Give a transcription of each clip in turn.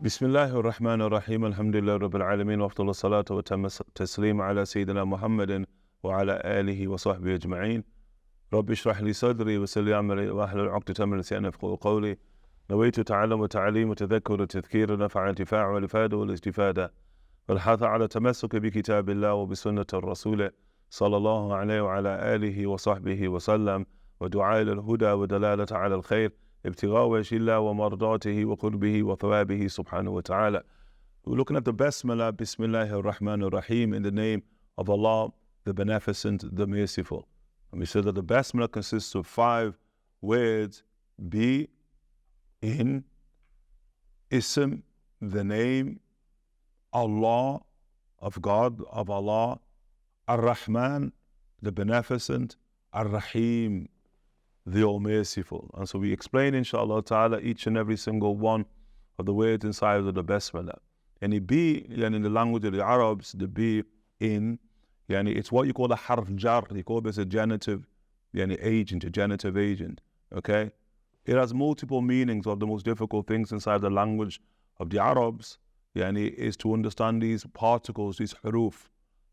بسم الله الرحمن الرحيم الحمد لله رب العالمين وأفضل الصلاة وتم التسليم على سيدنا محمد وعلى آله وصحبه أجمعين. رب اشرح لي صدري ويسر لي أمري واحلل عقدة من لساني يفقهوا قولي. نويت تعلم وتعليم وتذكر وتذكير نفع انتفاع والإفادة والاستفادة والحث على التمسك بكتاب الله وبسنة الرسول صلى الله عليه وعلى آله وصحبه وسلم ودعاء إلى الهدى ودلالة على الخير ابتغاء وجه الله ومرضاته وقربه وثوابه سبحانه وتعالى. We're looking at the Basmala, Bismillahir Rahmanir Rahim, in the name of Allah, the Beneficent, the Merciful. And we said that the Basmala consists of 5 words: be, in, ism, the name, Allah, of God, of Allah, Ar-Rahman, the Beneficent, Ar-Rahim, the All-Merciful. And so we explain, inshallah ta'ala, each and every single one of the words inside of the Basmala. And the be, in the language of the Arabs, the be, in, it's what you call a harf jar. You call this a genitive agent, a genitive agent. Okay? It has multiple meanings. Of the most difficult things inside the language of the Arabs is to understand these particles, these huruf.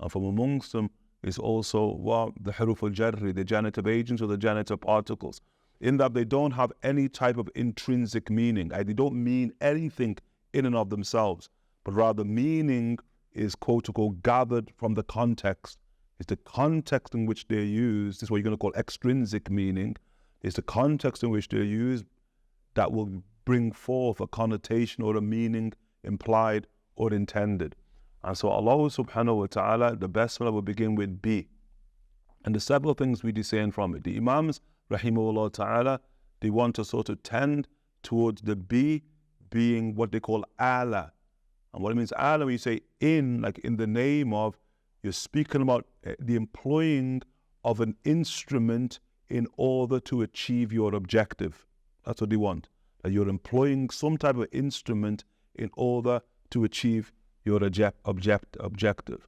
And from amongst them is also the huruf al-jarri, the genitive agents or the genitive particles, in that they don't have any type of intrinsic meaning. They don't mean anything in and of themselves, but rather meaning is quote-unquote gathered from the context. It's the context in which they're used. This is what you're going to call extrinsic meaning. It's the context in which they're used that will bring forth a connotation or a meaning implied or intended. And so Allah subhanahu wa ta'ala, the Basmala will begin with be. And the several things we discern from it. The Imams, rahimahullah ta'ala, they want to sort of tend towards the be being what they call ala. And what it means ala, when you say in, like in the name of, you're speaking about the employing of an instrument in order to achieve your objective. That's what they want. That you're employing some type of instrument in order to achieve your objective.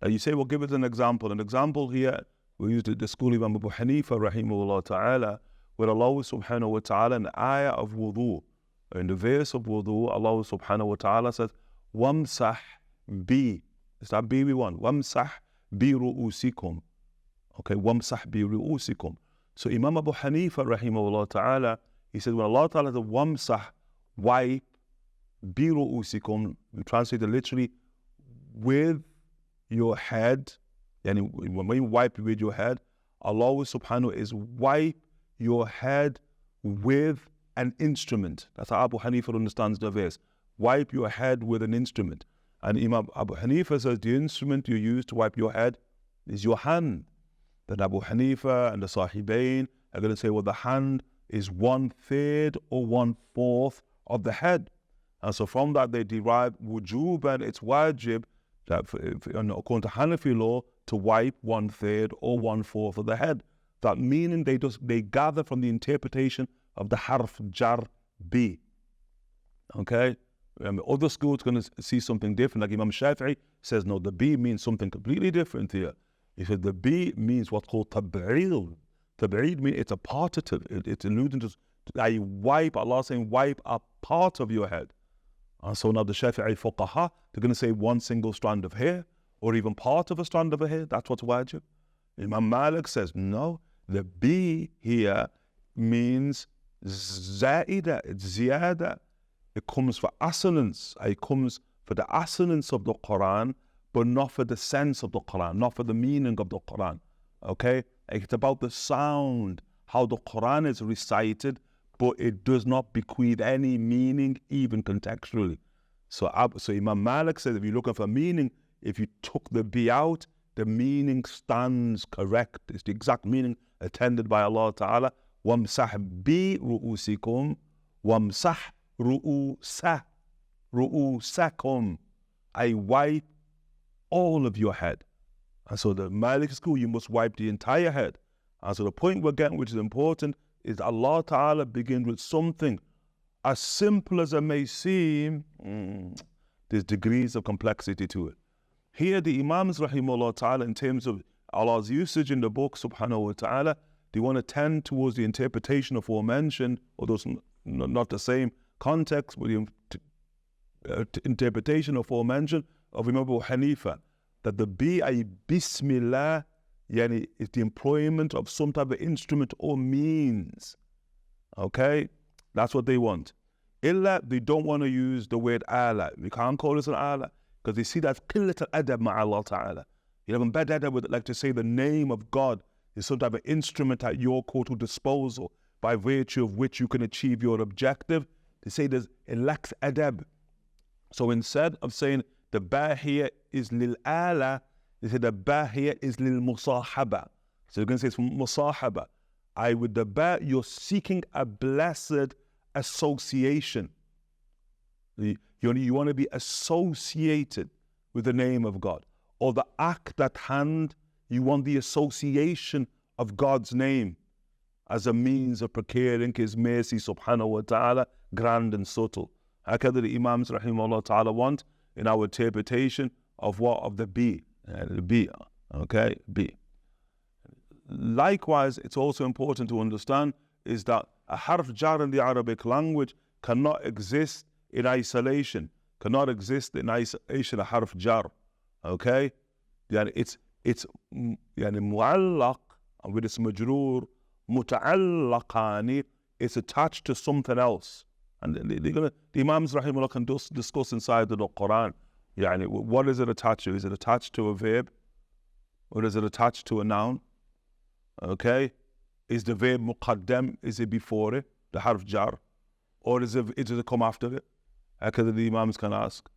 Now you say, well, give us an example. An example here, we used the school of Imam Abu Hanifa, rahimahullah ta'ala, where Allah subhanahu wa ta'ala, in the ayah of wudu, in the verse of wudu, Allah subhanahu wa ta'ala says, wamsah bi. It's that bi we want. Wamsah bi ru'usikum. Okay, wamsah bi ru'usikum. So Imam Abu Hanifa, rahimahullah ta'ala, he said, when Allah ta'ala says, wamsah, wipe, bi ru'usikum, we translate it literally, with your head. And when you wipe with your head, Allah subhanahu is wipe your head with an instrument. That's how Abu Hanifa understands the verse. Wipe your head with an instrument. And Imam Abu Hanifa says the instrument you use to wipe your head is your hand. Then Abu Hanifa and the Sahibain are going to say, well, the hand is 1/3 or 1/4 of the head. And so from that they derive wujub, and it's wajib, that according to Hanafi law, to wipe 1/3 or 1/4 of the head. That meaning they gather from the interpretation of the harf jar bi. Okay? Other schools are going to see something different. Like Imam Shafi'i says, no, the bi means something completely different here. He said the bi means what's called tab'id. Tab'id means it's a partitive. It's alluding to I wipe, Allah saying wipe a part of your head. And so now the Shafi'i fuqaha, they're going to say one single strand of hair, or even part of a strand of a hair. That's what's wajib. Imam Malik says, no, the bi here means za'ida, it's ziyada. It comes for assonance. It comes for the assonance of the Quran, but not for the sense of the Quran, not for the meaning of the Quran. Okay? It's about the sound, how the Quran is recited, but it does not bequeath any meaning, even contextually. So Imam Malik says, if you're looking for meaning, if you took the bi out, the meaning stands correct. It's the exact meaning attended by Allah Ta'ala. Wamsah bi ru'usikum, wamsah ru'usakum. I wipe all of your head. And so the Malik school, you must wipe the entire head. And so the point we're getting, which is important, is Allah Ta'ala begins with something as simple as it may seem. There's degrees of complexity to it. Here the Imams rahimahullah Ta'ala, in terms of Allah's usage in the book subhanahu wa ta'ala, they want to tend towards the interpretation of aforementioned, although it's not the same context, but interpretation aforementioned of Imam Abu Hanifa, that the B, ay Bismillah, yani, is the employment of some type of instrument or means. Okay? That's what they want. Illa, they don't want to use the word Allah. We can't call this an Allah because they see that's qillat al-adab ma'Allah ta'ala. You have a bad adab would like to say the name of God is some type of instrument at your total disposal by virtue of which you can achieve your objective. They say it lacks adab. So instead of saying the ba here is lil ala, they say the ba here is lil musahaba. So you're going to say it's from musahaba. With the ba, you're seeking a blessed association. You want to be associated with the name of God. Or the act at hand, you want the association of God's name as a means of procuring His mercy, subhanahu wa ta'ala, grand and subtle. Hakada the Imams, rahimahullah ta'ala, want in our interpretation of what? Of the B. The B. Okay? B. Likewise, it's also important to understand is that a harf jar in the Arabic language cannot exist in isolation. Cannot exist in isolation, a harf jar. Okay? Yani it's yani mu'allaq with its majroor, muta'allaqani, it's attached to something else. And the Imams rahimahullah can discuss inside the Quran. Yani, what is it attached to? Is it attached to a verb? Or is it attached to a noun? Okay? Is the verb muqaddam? Is it before it? The harf jar? Or does it come after it? Because the Imams can ask.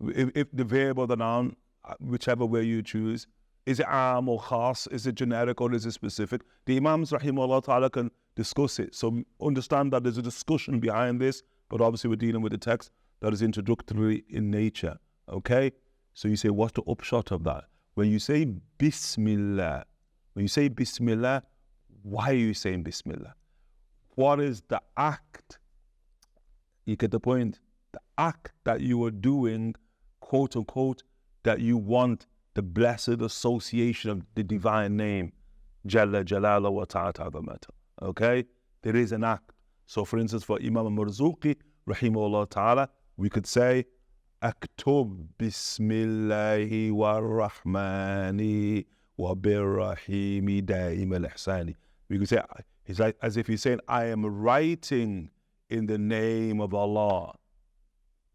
If the verb or the noun, whichever way you choose, is it am or khas? Is it generic or is it specific? The Imams rahimahullah ta'ala can discuss it. So understand that there's a discussion behind this, but obviously we're dealing with a text that is introductory in nature. Okay? So you say, what's the upshot of that? When you say Bismillah, why are you saying Bismillah? What is the act? You get the point? The act that you are doing, quote unquote, that you want the blessed association of the divine name, Jalla Jalala wa Ta'ala. Okay? There is an act. So for instance, for Imam Marzuqi, rahimahullah ta'ala, we could say, Aktub Bismillahi wa Rahmani wa Birrahimi Da'im al-Ihsani. We could say, it's like as if he's saying, I am writing in the name of Allah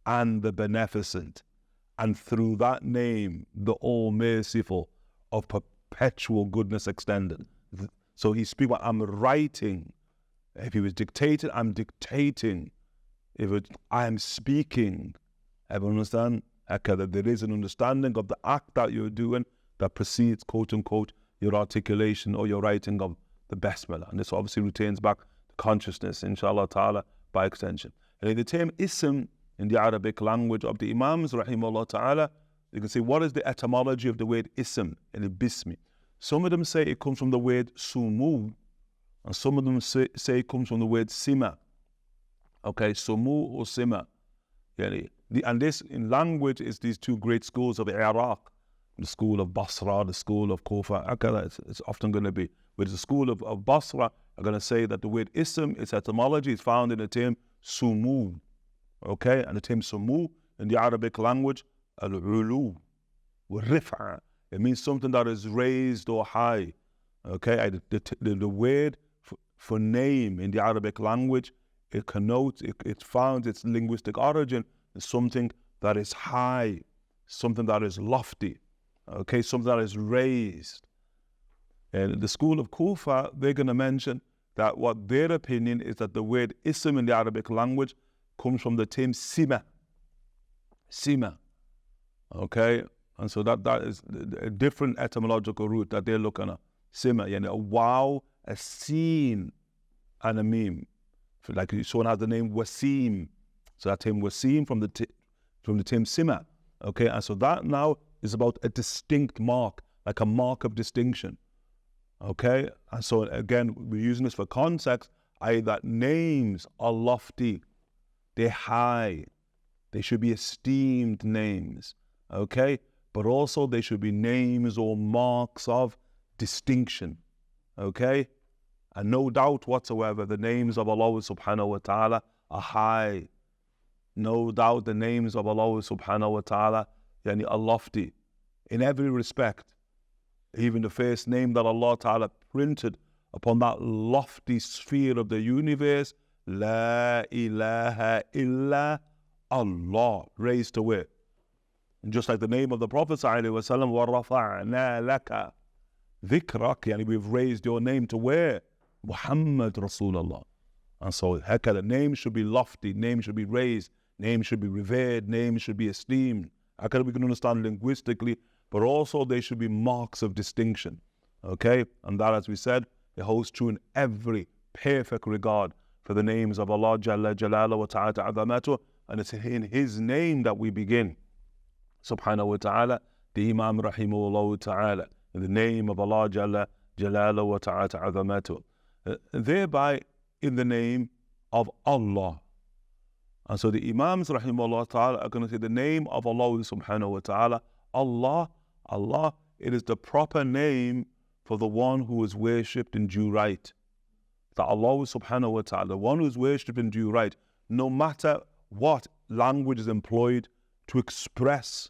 and the Beneficent, and through that name, the All-Merciful, of perpetual goodness extended. So he's speaking, I'm writing. If he was dictating, I'm dictating. I am speaking. Everyone understand? There is an understanding of the act that you're doing that precedes, quote unquote, your articulation or your writing of the Basmala. And this obviously retains back to consciousness, inshallah ta'ala, by extension. And in the term ism, in the Arabic language of the Imams, rahimahullah ta'ala, you can say, what is the etymology of the word ism in the bismi? Some of them say it comes from the word sumu, and some of them say it comes from the word sima. Okay, sumu or sima. And this in language is these two great schools of Iraq, the school of Basra, the school of Kufa. Okay, it's often going to be. With the school of Basra, I'm going to say that the word ism, its etymology is found in the term sumu. Okay, and the term sumu in the Arabic language, al-ulu, wa-rif'a. It means something that is raised or high. Okay, the word for name in the Arabic language, it connotes, it found its linguistic origin as something that is high, something that is lofty, okay, something that is raised. And the school of Kufa, they're going to mention that what their opinion is that the word ism in the Arabic language comes from the term sima. Sima. Okay? And so that is a different etymological root that they're looking at. Sima, a wow, a seen, and a meme. Like someone has the name Wasim. So that term Wasim from the term Sima. Okay? And so that now is about a distinct mark, like a mark of distinction. Okay? And so again, we're using this for context, i.e. that names are lofty. They're high. They should be esteemed names, okay? But also they should be names or marks of distinction, okay? And no doubt whatsoever, the names of Allah subhanahu wa ta'ala are high. No doubt the names of Allah subhanahu wa ta'ala are lofty in every respect. Even the first name that Allah ta'ala printed upon that lofty sphere of the universe, La ilaha illa Allah, raised to it. And just like the name of the Prophet sallallahu alaihi wasallam, وَرَفَعْنَا لَكَ ذِكْرَكَ, we've raised your name to where? Muhammad Rasulullah. And so the name should be lofty, name should be raised, name should be revered, name should be esteemed. We can understand linguistically, but also they should be marks of distinction. Okay? And that, as we said, it holds true in every perfect regard for the names of Allah Jalla Jalaluhu wa Ta'ala Azamatuh, and it's in His name that we begin. Subhanahu wa Ta'ala, the Imam Rahimahullah Ta'ala, in the name of Allah Jalla Jalaluhu wa Ta'ala Azamatuh. Thereby, in the name of Allah. And so the Imams Rahimahullah Ta'ala are going to say the name of Allah Subhanahu wa Ta'ala, Allah, it is the proper name for the one who is worshipped in due right. That Allah Subhanahu wa Ta'ala, the one who is worshipped in due right, no matter what language is employed to express,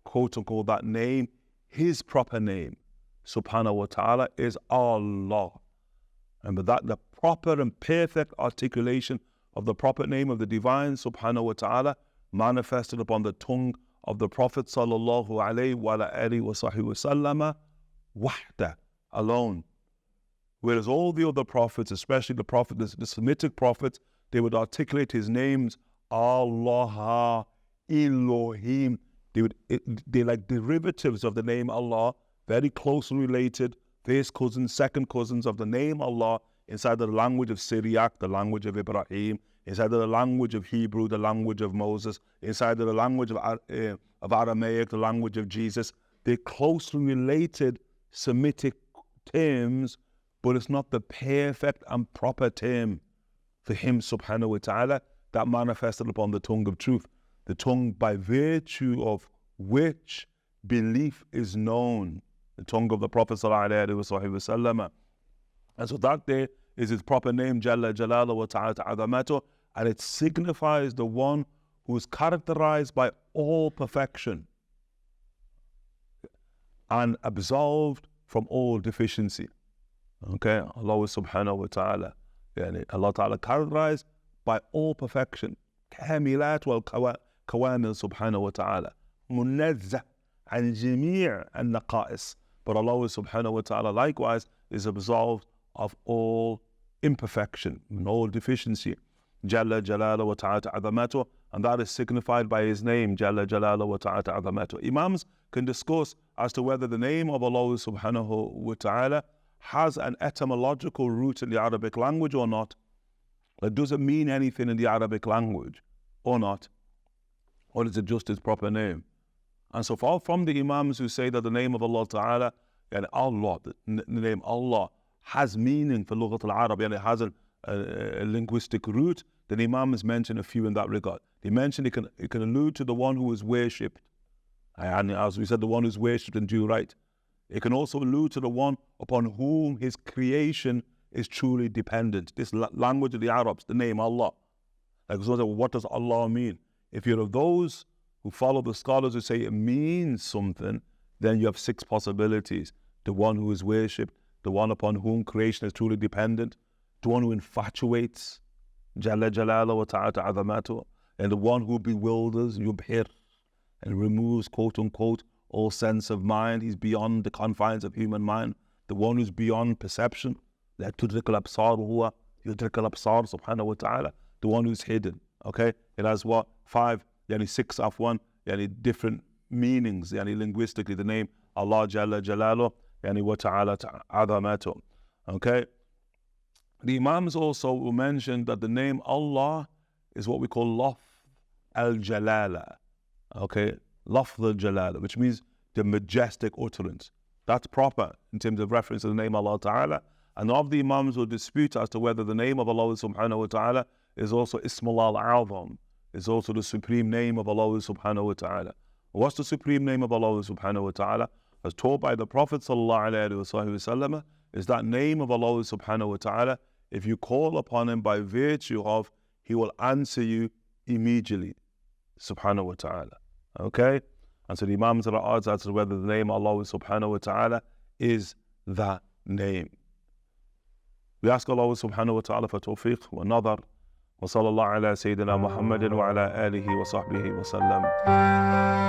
quote unquote, that name, His proper name, Subhanahu wa Ta'ala, is Allah. And with that, the proper and perfect articulation of the proper name of the Divine Subhanahu wa Ta'ala manifested upon the tongue of the Prophet sallallahu alaihi wa alihi wa sallama, wahda, alone. Whereas all the other prophets, especially the Semitic prophets, they would articulate His names, Allah, Elohim. They're like derivatives of the name Allah, very closely related, first cousins, second cousins of the name Allah, inside the language of Syriac, the language of Ibrahim, inside the language of Hebrew, the language of Moses, inside the language of Aramaic, the language of Jesus. They're closely related Semitic terms, but it's not the perfect and proper term for Him Subhanahu wa Ta'ala that manifested upon the tongue of truth, the tongue by virtue of which belief is known, the tongue of the Prophet sallallahu alaihi wasallam. And so that there is His proper name, Jalla Jalaluhu wa Ta'ala Azamatuh, and it signifies the one who is characterized by all perfection and absolved from all deficiency. Okay, Allah Subhanahu wa Ta'ala, Allah Ta'ala characterized by all perfection, kamilat wal kawamil Subhanahu wa Ta'ala, munazzah an jami' an naqais. But Allah Subhanahu wa Ta'ala likewise is absolved of all imperfection and all deficiency. Jalla Jalaluhu wa Ta'ala Azamatuh, and that is signified by His name, Jalla Jalaluhu wa Ta'ala Azamatuh. Imams can discuss as to whether the name of Allah Subhanahu wa Ta'ala has an etymological root in the Arabic language or not. Does it mean anything in the Arabic language or not? Or is it just His proper name? And so far from the Imams who say that the name of Allah Ta'ala, and Allah, the name Allah, has meaning for Lughat al-Arab, and it has a linguistic root, then Imams mention a few in that regard. They mention it can allude to the one who is worshipped, and as we said, the one who is worshipped in due right. It can also allude to the one upon whom His creation is truly dependent. This language of the Arabs, the name Allah. Like, so what does Allah mean? If you're of those who follow the scholars who say it means something, then you have 6 possibilities. The one who is worshipped, the one upon whom creation is truly dependent, the one who infatuates, Jalla Jalaluhu wa Ta'ala Azamatuh, and the one who bewilders, yubhir, and removes, quote unquote, all sense of mind. He's beyond the confines of human mind. The one who's beyond perception, la tudrik al-absar huwa yudrik al-absar subhanahu wa ta'ala, the one who's hidden. Okay, it has what? 6 of one, different meanings, linguistically, the name Allah Jalla Jalaluhu, wa Ta'ala Azamatuh. Okay, the Imams also will mention that the name Allah is what we call Lafz al-Jalala. Okay, Lafz al-Jalala, which means the majestic utterance. That's proper in terms of reference to the name Allah Ta'ala. And of the Imams will dispute as to whether the name of Allah Subhanahu wa Ta'ala is also Ismullah al-Azam, is also the supreme name of Allah Subhanahu wa Ta'ala. What's the supreme name of Allah Subhanahu wa Ta'ala? As taught by the Prophet Sallallahu Alaihi Wasallam, is that name of Allah Subhanahu wa Ta'ala. If you call upon Him by virtue of, He will answer you immediately, subhanahu wa ta'ala. Okay? And so the Imams are at odds as to whether the name Allah subhanahu wa ta'ala is that name. We ask Allah subhanahu wa ta'ala for tawfiq wa nadar. Wa sallallahu ala Sayyidina Muhammadin wa ala alihi wa sahbihi wa sallam.